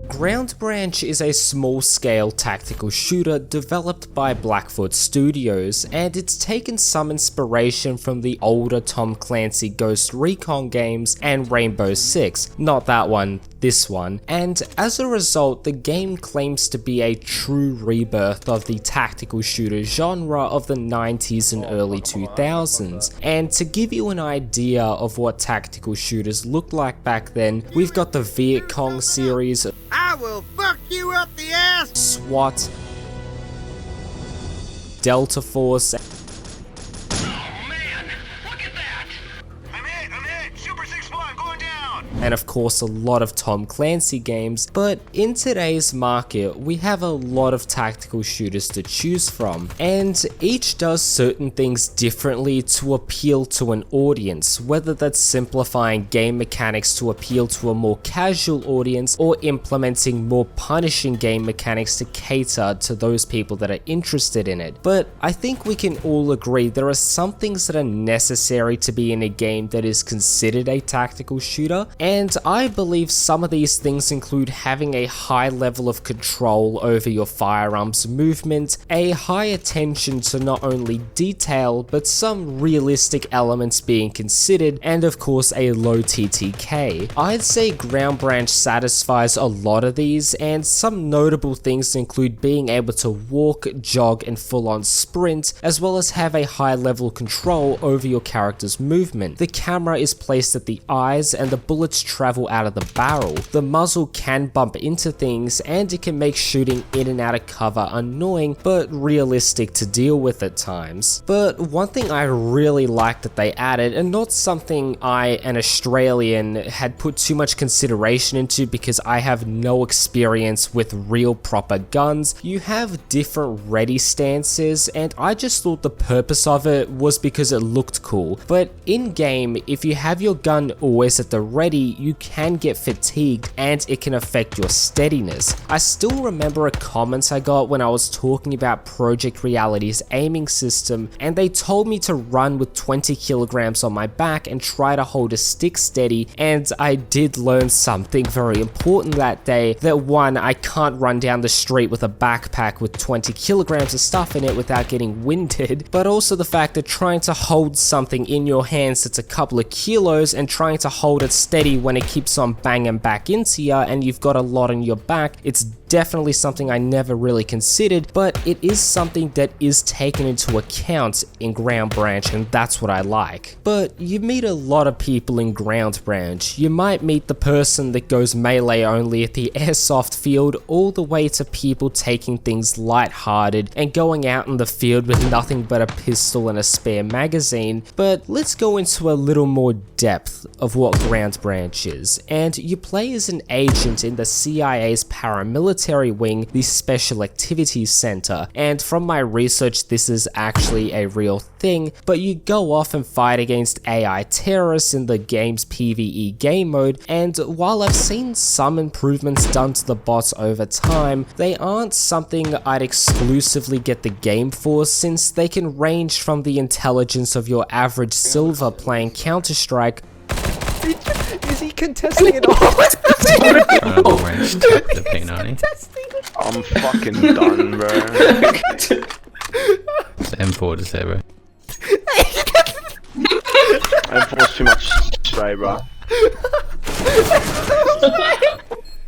Ground Branch is a small-scale tactical shooter developed by Blackfoot Studios, and it's taken some inspiration from the older Tom Clancy Ghost Recon games and Rainbow Six, not that one, this one, and as a result the game claims to be a true rebirth of the tactical shooter genre of the 90s and early 2000s, and to give you an idea of what tactical shooters looked like back then, we've got the Viet Cong series, I will fuck you up the ass! SWAT, Delta Force, and of course a lot of Tom Clancy games, but in today's market we have a lot of tactical shooters to choose from, and each does certain things differently to appeal to an audience, whether that's simplifying game mechanics to appeal to a more casual audience or implementing more punishing game mechanics to cater to those people that are interested in it. But I think we can all agree there are some things that are necessary to be in a game that is considered a tactical shooter, and I believe some of these things include having a high level of control over your firearms movement, a high attention to not only detail but some realistic elements being considered, and of course a low TTK. I'd say Ground Branch satisfies a lot of these, and some notable things include being able to walk, jog and full on sprint, as well as have a high level control over your character's movement. The camera is placed at the eyes and the bullets travel out of the barrel. The muzzle can bump into things and it can make shooting in and out of cover annoying but realistic to deal with at times. But one thing I really like that they added, and not something I, an Australian, had put too much consideration into because I have no experience with real proper guns, you have different ready stances, and I just thought the purpose of it was because it looked cool. But in game, if you have your gun always at the ready, you can get fatigued and it can affect your steadiness. I still remember a comment I got when I was talking about Project Reality's aiming system, and they told me to run with 20 kilograms on my back and try to hold a stick steady, and I did learn something very important that day, that one, I can't run down the street with a backpack with 20 kilograms of stuff in it without getting winded, but also the fact that trying to hold something in your hands that's a couple of kilos and trying to hold it steady when it keeps on banging back into you and you've got a lot on your back, it's definitely something I never really considered, but it is something that is taken into account in Ground Branch, and that's what I like. But you meet a lot of people in Ground Branch. You might meet the person that goes melee only at the airsoft field, all the way to people taking things lighthearted and going out in the field with nothing but a pistol and a spare magazine. But let's go into a little more depth of what Ground Branch is, and you play as an agent in the CIA's paramilitary wing, the Special Activities Center, and from my research this is actually a real thing, but you go off and fight against AI terrorists in the game's PvE game mode, and while I've seen some improvements done to the bots over time, they aren't something I'd exclusively get the game for, since they can range from the intelligence of your average silver playing Counter-Strike. Is he contesting it all? I'm fucking done, bro. It's M4 to say, bro. M4's too much spray, bro.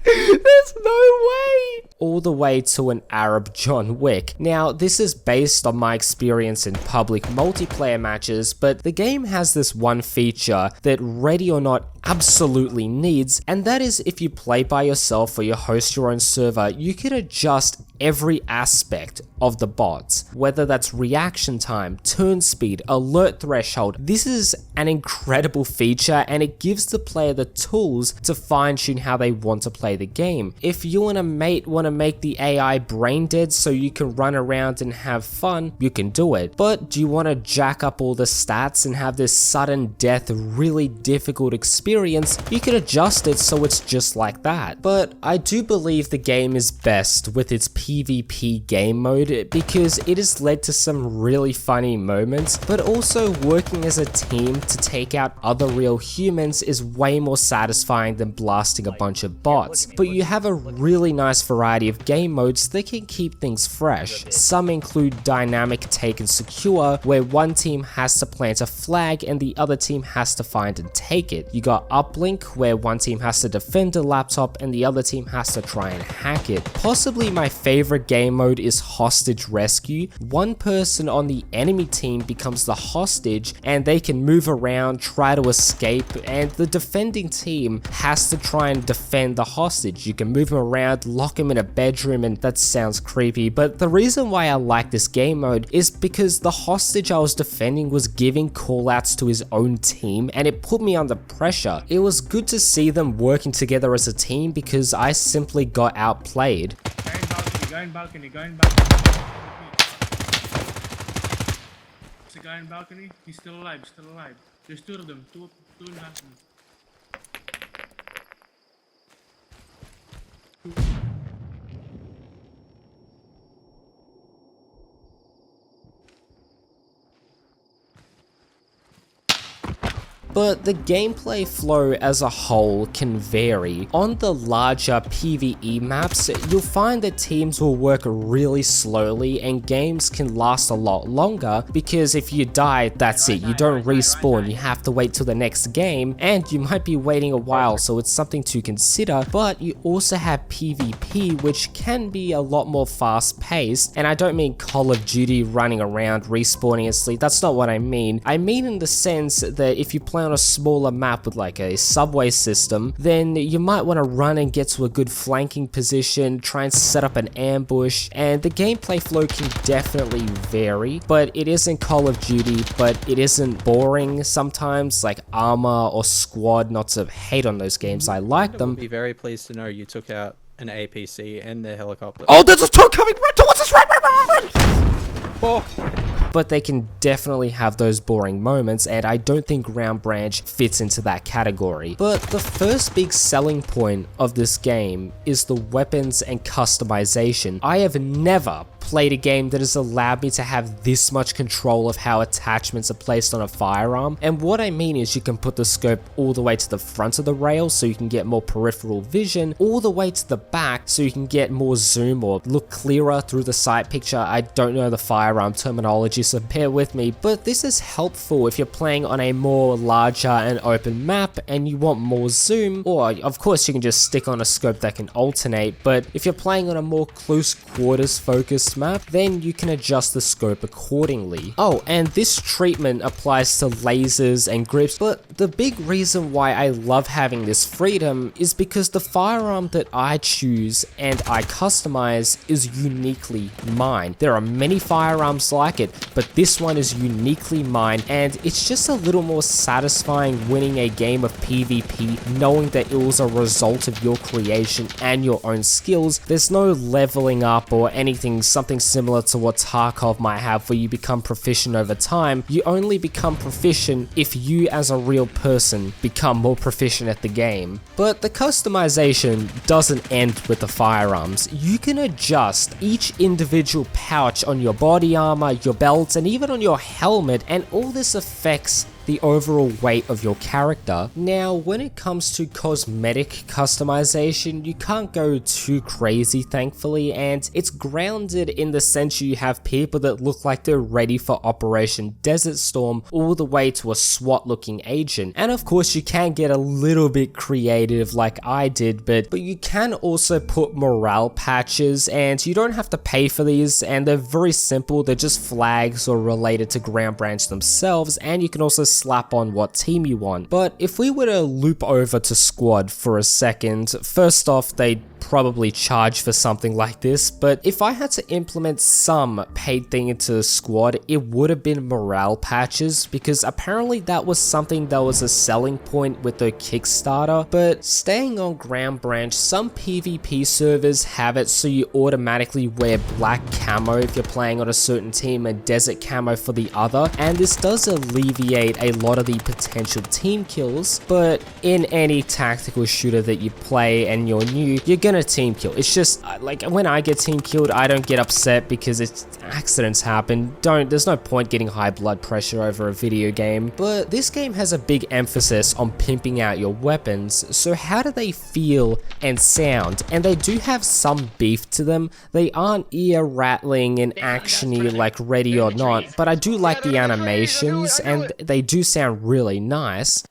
There's no way! All the way to an Arab John Wick. Now, this is based on my experience in public multiplayer matches, but the game has this one feature that Ready or Not absolutely needs, and that is if you play by yourself or you host your own server, you can adjust every aspect of the bots, whether that's reaction time, turn speed, alert threshold. This is an incredible feature, and it gives the player the tools to fine-tune how they want to play the game. If you and a mate want to make the AI brain dead so you can run around and have fun, you can do it. But do you want to jack up all the stats and have this sudden death, really difficult experience? You can adjust it so it's just like that. But I do believe the game is best with its PvE PvP game mode because it has led to some really funny moments, but also working as a team to take out other real humans is way more satisfying than blasting a bunch of bots. But you have a really nice variety of game modes that can keep things fresh. Some include Dynamic Take and Secure, where one team has to plant a flag and the other team has to find and take it. You got Uplink, where one team has to defend a laptop and the other team has to try and hack it. Possibly my favorite game mode is Hostage Rescue. One person on the enemy team becomes the hostage and they can move around, try to escape, and the defending team has to try and defend the hostage. You can move him around, lock him in a bedroom, and that sounds creepy, but the reason why I like this game mode is because the hostage I was defending was giving callouts to his own team and it put me under pressure. It was good to see them working together as a team because I simply got outplayed. Go in balcony. There's a guy in balcony, he's still alive. There's two of them, two in balcony. But the gameplay flow as a whole can vary. On the larger PvE maps, you'll find that teams will work really slowly and games can last a lot longer because if you die, that's it, you don't respawn, you have to wait till the next game and you might be waiting a while, so it's something to consider. But you also have PvP, which can be a lot more fast paced, and I don't mean Call of Duty running around respawning and sleep, that's not what I mean. I mean in the sense that if you play on a smaller map with like a subway system, then you might want to run and get to a good flanking position, try and set up an ambush, and the gameplay flow can definitely vary, but it isn't Call of Duty, but it isn't boring sometimes like Arma or Squad. Not to hate on those games, I like them. Be very pleased to know you took out an APC and the helicopter. Oh, there's a truck coming right towards us! Run! Oh. But they can definitely have those boring moments, and I don't think Ground Branch fits into that category. But the first big selling point of this game is the weapons and customization. I have never played a game that has allowed me to have this much control of how attachments are placed on a firearm, and what I mean is you can put the scope all the way to the front of the rail so you can get more peripheral vision, all the way to the back so you can get more zoom or look clearer through the sight picture. I don't know the firearm terminology, so bear with me, but this is helpful if you're playing on a more larger and open map and you want more zoom, or of course you can just stick on a scope that can alternate, but if you're playing on a more close quarters focused map, then you can adjust the scope accordingly. Oh, and this treatment applies to lasers and grips, but the big reason why I love having this freedom is because the firearm that I choose and I customize is uniquely mine. There are many firearms like it, but this one is uniquely mine, and it's just a little more satisfying winning a game of PvP knowing that it was a result of your creation and your own skills. There's no leveling up or anything, something similar to what Tarkov might have where you become proficient over time. You only become proficient if you as a real person become more proficient at the game. But the customization doesn't end with the firearms. You can adjust each individual pouch on your body armor, your belts, and even on your helmet, and all this affects the overall weight of your character. Now, when it comes to cosmetic customization, you can't go too crazy, thankfully, and it's grounded in the sense you have people that look like they're ready for Operation Desert Storm, all the way to a SWAT looking agent. And of course, you can get a little bit creative like I did, but you can also put morale patches, and you don't have to pay for these, and they're very simple. They're just flags or related to Ground Branch themselves, and you can also slap on what team you want. But if we were to loop over to Squad for a second, first off, they'd probably charge for something like this, but if I had to implement some paid thing into Squad, it would have been morale patches, because apparently that was something that was a selling point with the Kickstarter. But staying on Ground Branch, some PvP servers have it so you automatically wear black camo if you're playing on a certain team and desert camo for the other, and this does alleviate a lot of the potential team kills. But in any tactical shooter that you play and you're new, you're gonna than a team kill. It's just like when I get team killed, I don't get upset because accidents happen. There's no point getting high blood pressure over a video game. But this game has a big emphasis on pimping out your weapons. So how do they feel and sound? And they do have some beef to them. They aren't ear rattling and actiony like Ready or Not, but I do like the animations and they do sound really nice.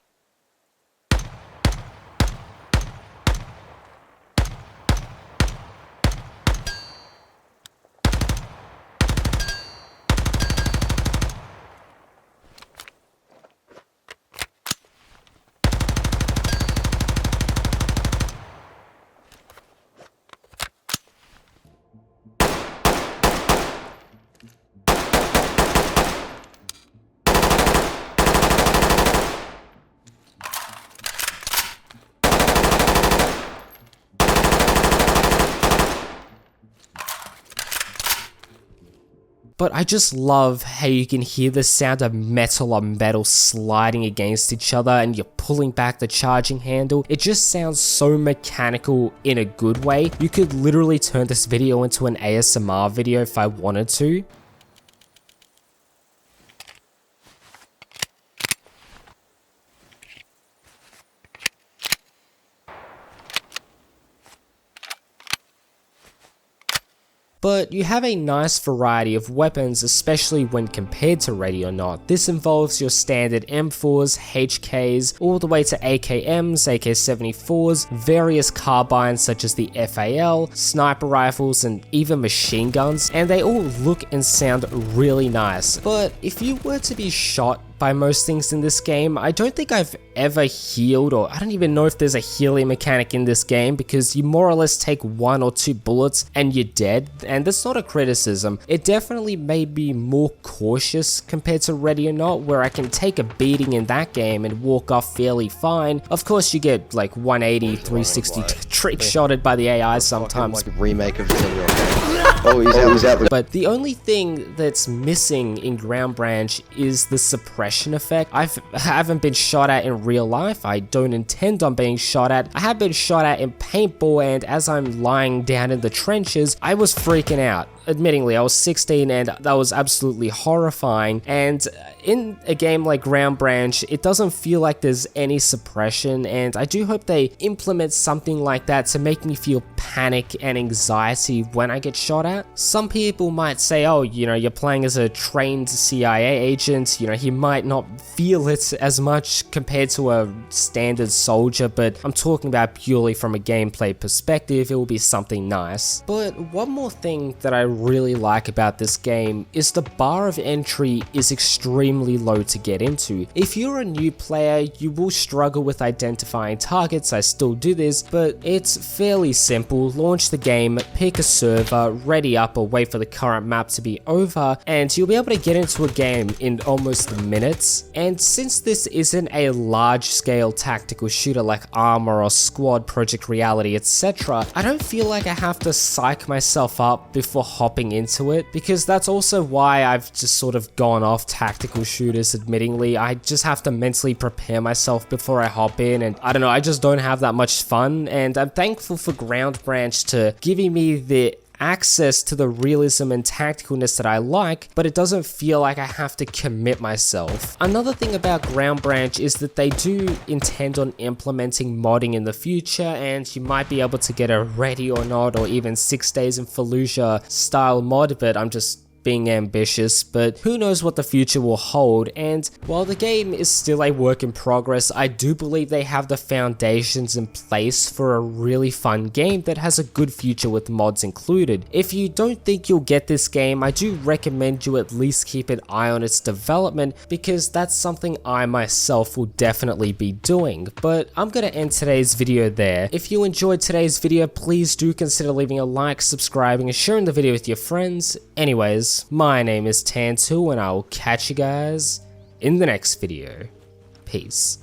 But I just love how you can hear the sound of metal on metal sliding against each other and you're pulling back the charging handle. It just sounds so mechanical in a good way. You could literally turn this video into an ASMR video if I wanted to. But you have a nice variety of weapons, especially when compared to Ready or Not. This involves your standard M4s, HKs, all the way to AKMs, AK-74s, various carbines such as the FAL, sniper rifles, and even machine guns, and they all look and sound really nice. But if you were to be shot by most things in this game, I don't think I've ever healed, or I don't even know if there's a healing mechanic in this game, because you more or less take 1 or 2 bullets and you're dead, and that's not a criticism. It definitely made me more cautious compared to Ready or Not, where I can take a beating in that game and walk off fairly fine. Of course you get like 180, 360 trick shotted by the AI sometimes. Remake of oh, he's out. But the only thing that's missing in Ground Branch is the suppression effect. I haven't been shot at in real life. I don't intend on being shot at. I have been shot at in paintball, and as I'm lying down in the trenches, I was freaking out. Admittingly, I was 16 and that was absolutely horrifying, and in a game like Ground Branch, it doesn't feel like there's any suppression, and I do hope they implement something like that to make me feel panic and anxiety when I get shot at. Some people might say, oh, you know, you're playing as a trained CIA agent, you know, he might not feel it as much compared to a standard soldier, but I'm talking about purely from a gameplay perspective, it will be something nice. But one more thing that I really like about this game is the bar of entry is extremely low to get into. If you're a new player, you will struggle with identifying targets. I still do this, but it's fairly simple. Launch the game, pick a server, ready up or wait for the current map to be over, and you'll be able to get into a game in almost minutes. And since this isn't a large scale tactical shooter like Armor or Squad, Project Reality, etc., I don't feel like I have to psych myself up before hopping into it, because that's also why I've just sort of gone off tactical shooters. Admittingly, I just have to mentally prepare myself before I hop in, and I don't know, I just don't have that much fun. And I'm thankful for Ground Branch to giving me the access to the realism and tacticalness that I like, but it doesn't feel like I have to commit myself. Another thing about Ground Branch is that they do intend on implementing modding in the future, and you might be able to get a Ready or Not or even 6 Days in Fallujah style mod, but I'm just being ambitious, but who knows what the future will hold. And while the game is still a work in progress, I do believe they have the foundations in place for a really fun game that has a good future with mods included. If you don't think you'll get this game, I do recommend you at least keep an eye on its development, because that's something I myself will definitely be doing. But I'm gonna end today's video there. If you enjoyed today's video, please do consider leaving a like, subscribing, and sharing the video with your friends. Anyways, my name is Tan2, and I will catch you guys in the next video. Peace.